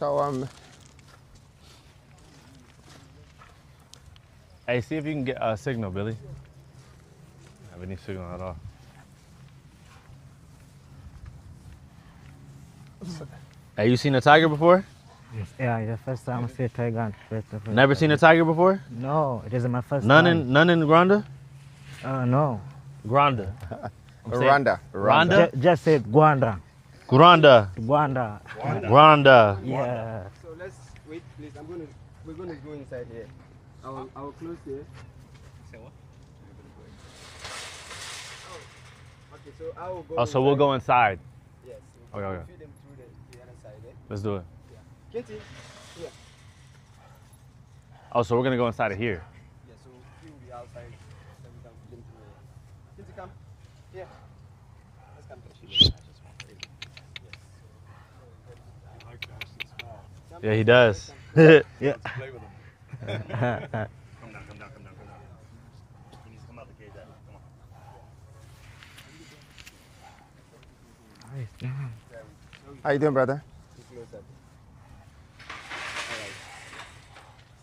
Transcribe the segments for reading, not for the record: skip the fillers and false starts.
So Hey, see if you can get a signal, Billy. Don't have any signal at all. Hey, you seen a tiger before? Yes, yeah, it's the first time I see a tiger. Never seen a tiger before? No, it is my first None time. None in Rwanda? No. Rwanda. Rwanda. Just say Gwanda. Rwanda. Gwanda. Rwanda. Yeah. So let's wait, please. We're gonna go inside here. I'll close here. Say what? Okay, so I will go. Oh, so we'll go inside. Yes. Okay, okay. Feed them through the other side. Eh? Let's do it. Yeah. Kitty. Yeah. Oh, so we're gonna go inside of here. Yeah. So you will be outside. Then we can feed them through here. Kitty, come. Here. Let's come. Yeah, he does. Yeah. Play with him. Come down. When he's come out the cage, come on. How you doing, brother?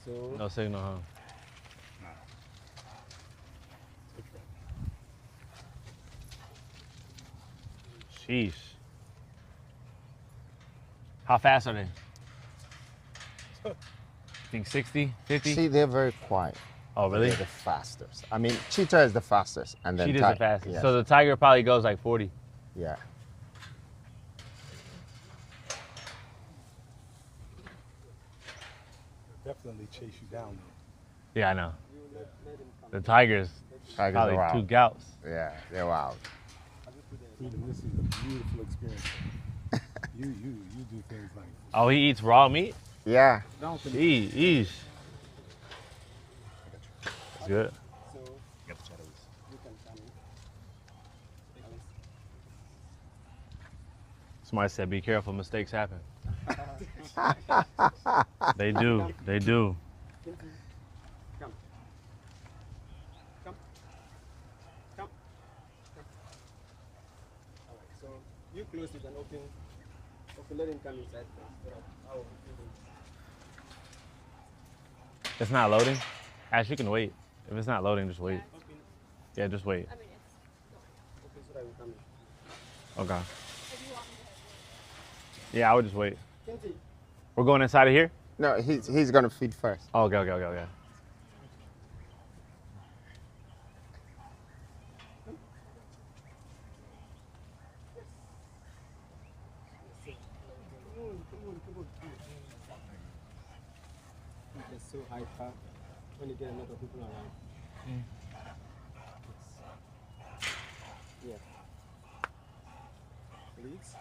So No signal, huh? Sheesh. How fast are they? I think 60, 50? see, they're very quiet. Oh, really? They're the fastest. I mean, cheetah is the fastest, and then Cheetah's the fastest. Yes. So the tiger probably goes like 40. Yeah. Definitely chase you down. Yeah, I know. The tigers, Tigers probably are two wild. gouts. Yeah, they're wild. Freedom, this is a beautiful experience. you do things like Oh, he eats raw meat? Yeah. Eesh. That's good. So get the shadows. you can come in. Somebody said, be careful, mistakes happen. They do, they do. Come. Come. Come. All right. So you close it and open. Okay, let him come inside first. I will feed him. It's not loading? Ash, you can wait. If it's not loading, just wait. Open. Yeah, just wait. Okay, so that will come in. Okay. Yeah, I would just wait. Kenzie. We're going inside of here? No, he's gonna feed first. Oh, okay, okay, okay, okay. It's so hyper when you get a lot of people around. Yeah. Please.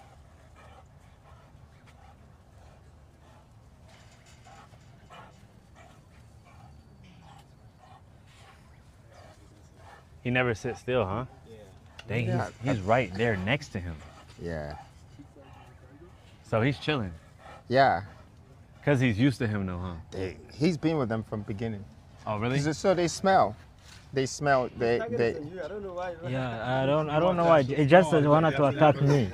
He never sits still, huh? Yeah. Dang, Yeah. he's right there next to him. Yeah. So he's chilling. Yeah. Because he's used to him though, huh? He's been with them from beginning. Oh, really? So they smell. They smell. They. I don't know why. Yeah, I don't know why. It just wanted to attack me.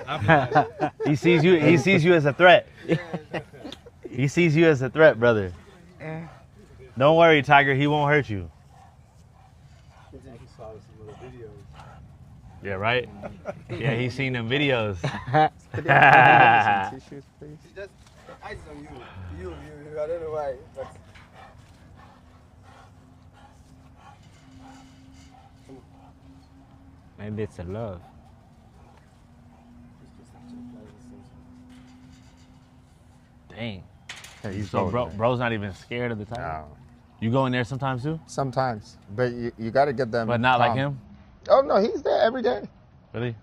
He sees you as a threat. He sees you as a threat, brother. Don't worry, Tiger, he won't hurt you. He saw some little videos. Yeah, right? Yeah, he's seen them videos. Some tissues, please. It's just eyes on you. You. I don't know why, but. Maybe it's a love. Dang. Hey, he's So old, man. bro's not even scared of the tiger? No. You go in there sometimes too? Sometimes, but you got to get them. But not like calm. him? Oh no, he's there every day. Really?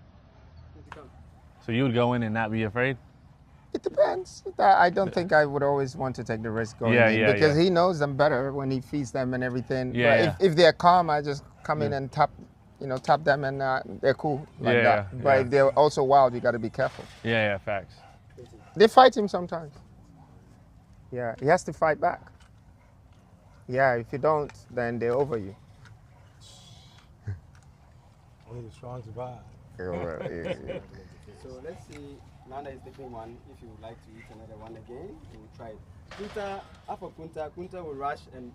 So you would go in and not be afraid? It depends. I don't think I would always want to take the risk going in because he knows them better when he feeds them and everything. Yeah, but if they're calm, I just come in and tap them and they're cool like that. But if they're also wild, you got to be careful. Yeah, facts. They fight him sometimes. Yeah, he has to fight back. Yeah, if you don't, then they're over you. Only the strong survive. Yeah. So let's see Nana is taking one. If you would like to eat another one again, you will try it. Kunta will rush and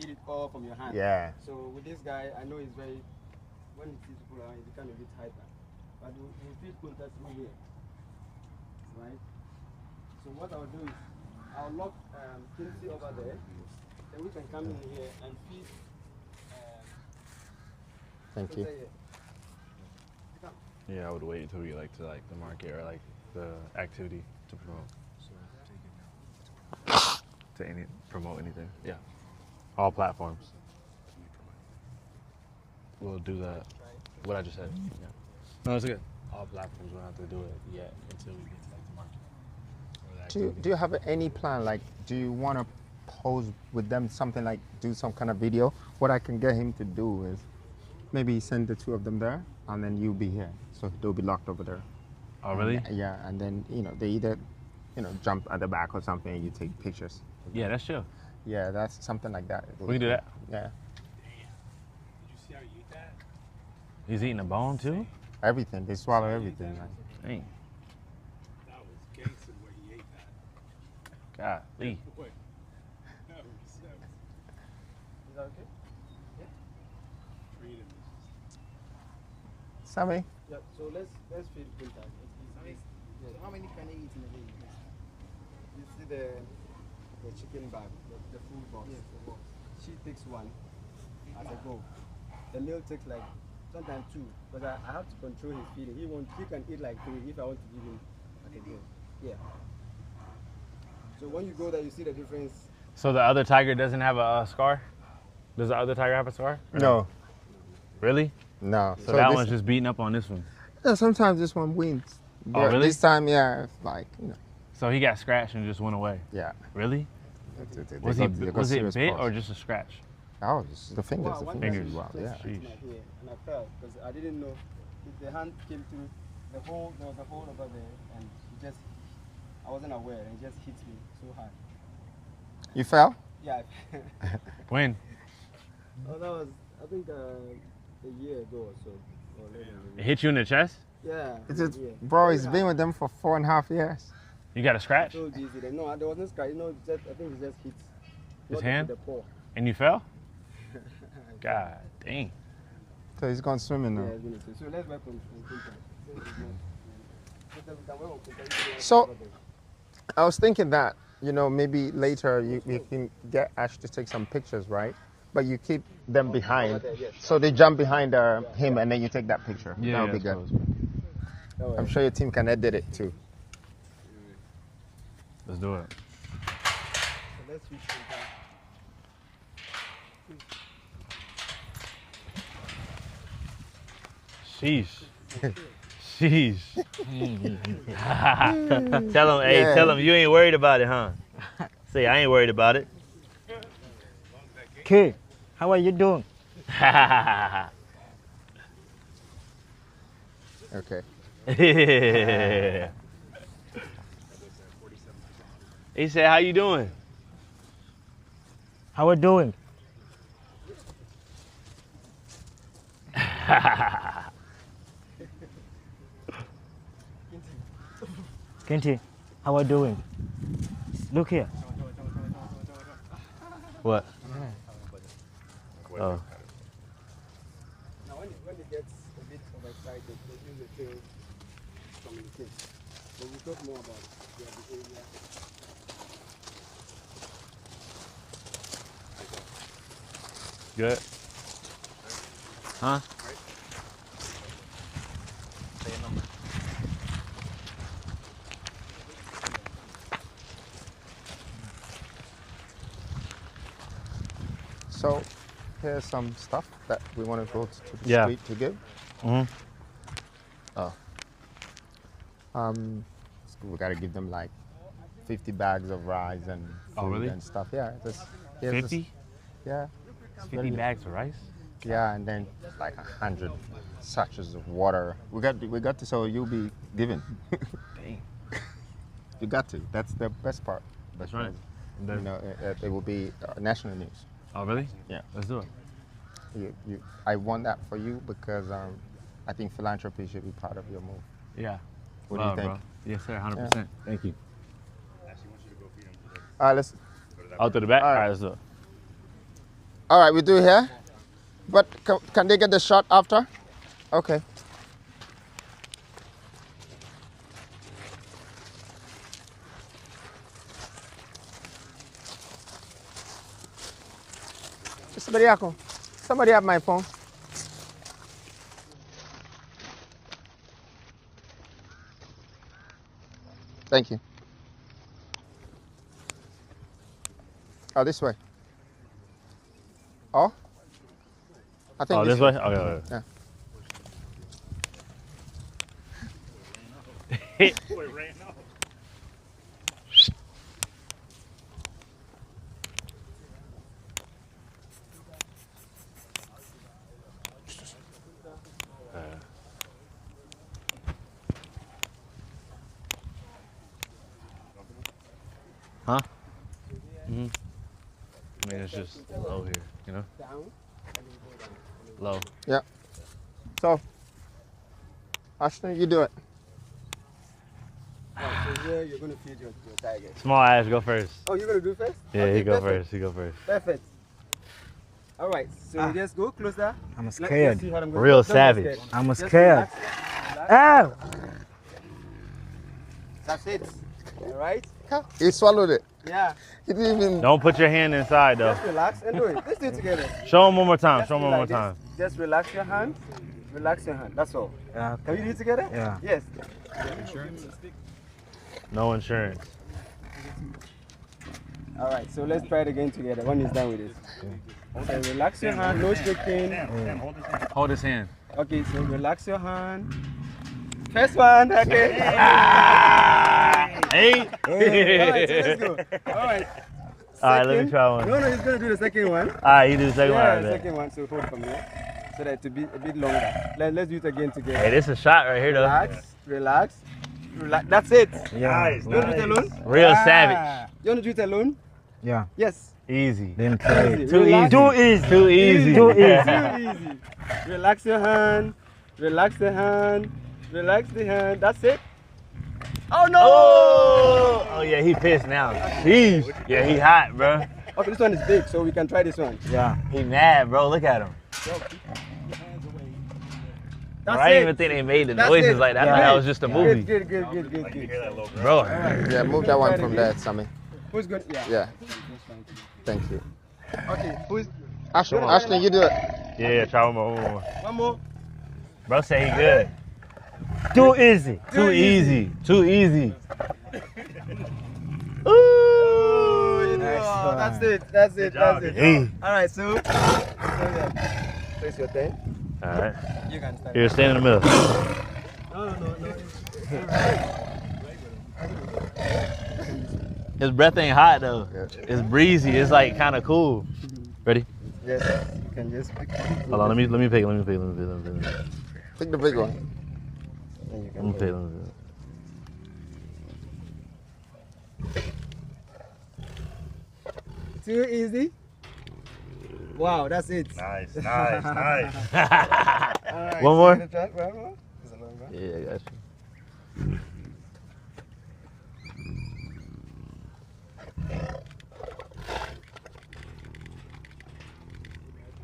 eat it all from your hand. Yeah. So with this guy, I know he's very, when he sees people around, he becomes a bit hyper. But we'll feed Kunta through here. Right? So what I'll do is, I'll lock Kinsey over there. Then we can come in here and feed. Thank you. Yeah, I would wait until we get to the market or the activity to promote anything. Yeah, all platforms. We'll do that. What I just said. Yeah. No, it's good. All platforms will have to do it yet until we get to the market. Do you have any plan? Like, do you want to pose with them something like do some kind of video? What I can get him to do is maybe send the two of them there, and then you'll be here. So they'll be locked over there. Oh, really? And, yeah, and then they either jump at the back or something, and you take pictures. Yeah, that's chill. Yeah, that's something like that. We can do that. Yeah. Did you see how you eat that? He's eating a bone too? Everything. They swallow everything. Man. Dang. That was gangster the way he ate that. Golly. Boy, that was Is that okay? treated him. Sammy? Yeah, so let's feed Kunta. So how many can he eat in a day? You see the chicken bag, the food box. Yes, the box. She takes one as a go. The meal takes like sometimes two, but I have to control his feeding. He can eat like three if I want to give him like a go. Yeah. So when you go there, you see the difference. So the other tiger doesn't have a scar? Does the other tiger have a scar? Or No. Really? No. So that one's just beating up on this one. Yeah, sometimes this one wins. But really? This time, yeah, it's like, So he got scratched and just went away. yeah. Really? They Was got it serious bit paws. or just a scratch? Oh, it's the fingers. Wow, The one fingers. time Wow, she yeah. placed it in my hair and I fell because I didn't know if the hand came through the hole. There was a hole over there, and I wasn't aware, and it just hit me so hard. You fell? Yeah. When? Oh, that was I think a year ago or so. Or later. It hit you in the chest? Yeah. It's just, yeah. bro, he's been with them for 4.5 years. You got a scratch? So easy. No, there was no scratch. I think it just hit His not hand? The paw. And you fell? God dang. So he's gone swimming Yeah, now. it's gonna say. So let's work on Kunta. So, I was thinking that, maybe later you can get Ash to take some pictures, right? But you keep them behind. So they jump behind him and then you take that picture. That would be good. I'm sure your team can edit it too. Let's do it. So let's switch Kunta. Sheesh. Sheesh. Tell him, hey, Yeah. tell him you ain't worried about it, huh? Say, I ain't worried about it. Kid, how are you doing? Okay. He said, how you doing? How are you doing? Kinty, how are you doing? Look here. What? Oh. Now when it gets a bit overexcited, they use the tail to communicate. So we'll talk more about their behavior. Good. Huh? So here's some stuff that we want to go to the Yeah. street to give. Mm-hmm. Oh. We got to give them like 50 bags of rice and Oh, food really? and stuff. Yeah. Here's 50? Yeah. 50 bags of rice? Yeah, and then like 100 sachets of water. We got to. So you'll be giving. Dang. You got to. That's the best part. That's right. It will be national news. Oh, really? Yeah. Let's do it. I want that for you because I think philanthropy should be part of your move. Yeah. What Love, do you bro. think? Yes, sir. 100%. Thank you. All right, let's. Out to the back. All All right. right, let's do it. All right, we do here. But can they get the shot after? Okay. Somebody have my phone. Thank you. Oh, this way. Oh? I think Oh, this way? Okay. Yeah. Huh? Mm-hmm. I mean, it's just low here, you know? Low. Yeah. So, Ashton, you do it. So here you're going to feed your tiger. Small Ash, go first. Oh, you're going to do first? Yeah, Okay, he go perfect. first. He go first. Perfect. All right, so just go closer. I'm Let's scared. see what I'm gonna Real do. Don't get savage. scared. I'm Just scared. relax. Ow! That's it. All right? He swallowed it. Yeah. He didn't even. Don't put your hand inside, though. Just relax and do it. Let's do it together. Show him one more time. Just Show him do one more like this. time. Just relax your hand. Relax your hand. That's all. Yeah. Can we do it together? Yeah. Yes. No insurance. All right, so let's try it again together. When he's done with it. So relax your hand, no shaking. Hold his hand. Okay, so relax your hand. First one, okay. Hey. All right, so let's go. All right. All right, let me Second. try one. No, he's gonna do the second one. All right, you do the second Yeah, one. the Right second one. So hold from here, so that to be a bit longer. Let's do it again together. Hey, this is a shot right here, though. Relax. That's it. Yeah. You want to do it alone? Real savage. You want to do it alone? Yeah. Yes. Easy. Then play. Easy. Too Relax. easy. Too easy. Too easy. Too easy. Relax your hand. Relax the hand. Relax the hand. That's it. Oh no! Oh yeah, he pissed now. Jeez. Yeah, he hot, bro. Okay, this one is big, so we can try this one. Yeah. He mad, bro. Look at him. That's I it. didn't even think they made the That's noises it. like that. I thought that was just a movie. Good. Bro. Yeah, move that one from there, Sammy. Who's good? Yeah. Thank you. Okay, who's Ashton, you do it. Yeah, try one more. one more? Bro say he good. Too easy. Too easy. Too easy. Ooh. Oh, that's it. That's it. Hey. All right, so yeah. So it's your turn. All right. You can start. Here, stand in the middle. No. His breath ain't hot though. It's breezy. It's like kind of cool. Ready? Yes, you can just pick. Hold on. Let me pick. Let me pick. Pick the big one. And you Let me can pick. go. Too easy. Wow, that's it. Nice. All right, One more? so try one more. Is it longer? Yeah, I got you.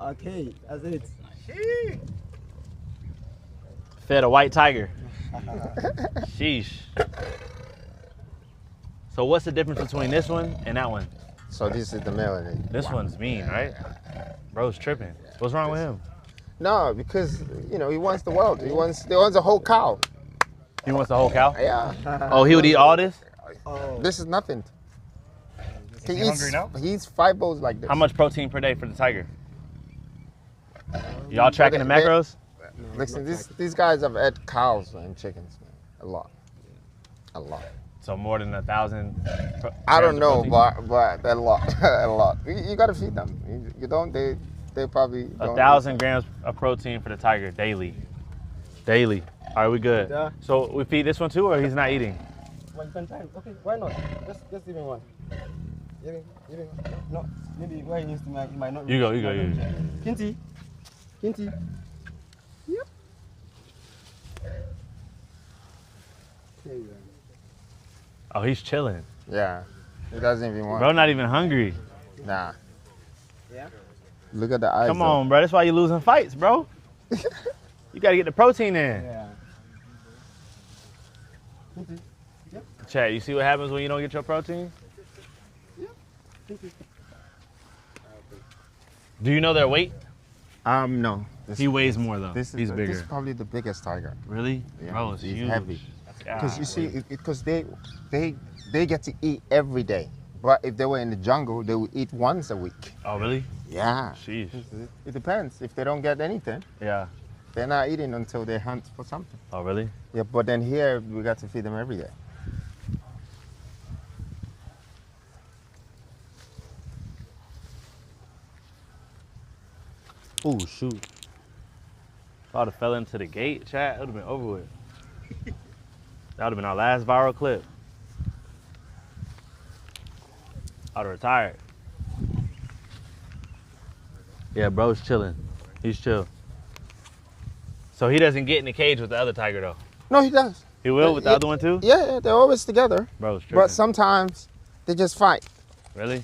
Okay, that's it. Fed a white tiger. Sheesh. So what's the difference between this one and that one? So this is the male. I think. This one's mean, right? Bro's tripping. What's wrong with him? No, because he wants the world. He wants a whole cow. He wants the whole cow? Yeah. Oh, he would eat all this? Oh, This is nothing. Is he hungry now? He eats 5 bowls like this. How much protein per day for the tiger? Y'all tracking the They- macros? Listen, these guys have had cows and chickens, man. A lot. So more than 1,000. I don't know, but a lot, a lot. You gotta feed them. You don't, they probably don't. 1,000 grams of protein for the tiger daily. Daily. All right, we good. Yeah. So we feed this one too, or he's not eating? well, you can try. Okay, why not? Just give me one. Give me. No, maybe where he needs to make, he might not. You go. Kinti. Yep. There you go. Oh, he's chilling. Yeah. He doesn't even want. Bro, not even hungry. Nah. Yeah? Look at the eyes. Come though. on, bro. That's why you're losing fights, bro. You got to get the protein in. Yeah. Chat, you see what happens when you don't get your protein? Do you know their weight? No. He weighs more though. This is He's This bigger. is probably the biggest tiger. Really? Yeah, Bro, it's he's huge. heavy. Because you see, Golly. because they get to eat every day. But if they were in the jungle, they would eat once a week. Oh, really? Yeah. Sheesh. It depends. If they don't get anything, Yeah. they're not eating until they hunt for something. Oh, really? Yeah, but then here we got to feed them every day. Oh, shoot. If I would have fell into the gate, chat, it would have been over with. That would have been our last viral clip. I would have retired. Yeah, bro's chilling. He's chill. So he doesn't get in the cage with the other tiger, though? No, he does. He will with the other one, too? Yeah, they're always together. Bro's tripping. But sometimes they just fight. Really?